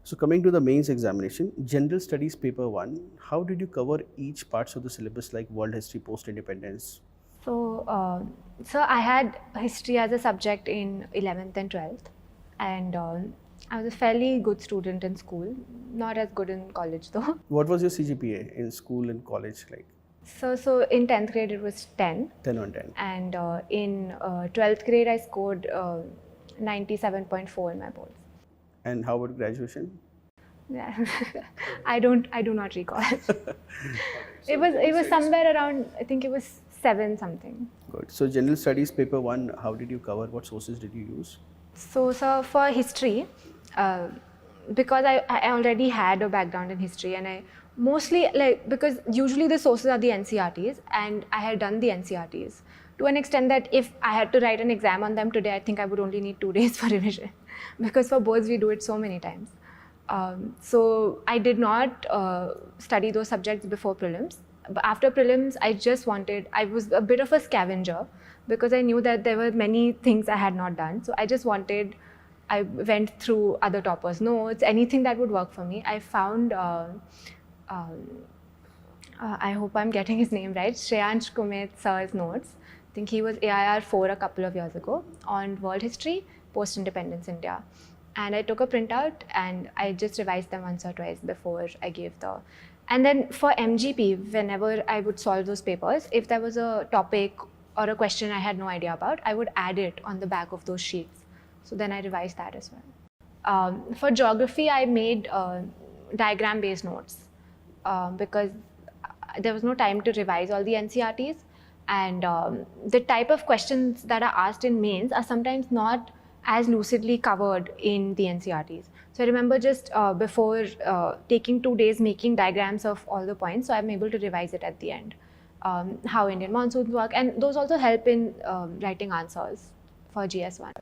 So coming to the mains examination, General Studies Paper 1, how did you cover each parts of the syllabus like world history, post-independence? So I had history as a subject in 11th and 12th, and I was a fairly good student in school, not as good in college though. What was your CGPA in school and college like? So in 10th grade it was 10. 10 on 10. And in 12th grade I scored 97.4 in my boards. And how about graduation? Yeah. I do not recall. It was somewhere around, I think it was 7 something. Good. So General Studies Paper 1, how did you cover? What sources did you use? So for history, because I already had a background in history, and I mostly because usually the sources are the NCRTs, and I had done the NCRTs to an extent that if I had to write an exam on them today, I think I would only need 2 days for revision, because for boards we do it so many times. So I did not study those subjects before prelims. But after prelims, I was a bit of a scavenger, because I knew that there were many things I had not done. So I went through other toppers' notes, anything that would work for me. I found, I hope I'm getting his name right, Shreyansh Kumit sir's notes. I think he was AIR 4 a couple of years ago on world history, post-independence India. And I took a printout and I just revised them once or twice before I gave the... And then for MGP, whenever I would solve those papers, if there was a topic or a question I had no idea about, I would add it on the back of those sheets. So then I revised that as well. For geography, I made diagram-based notes because there was no time to revise all the NCRTs. And the type of questions that are asked in mains are sometimes not as lucidly covered in the NCRTs. So I remember just before taking 2 days making diagrams of all the points, so I'm able to revise it at the end. How Indian monsoons work, and those also help in writing answers for GS-1.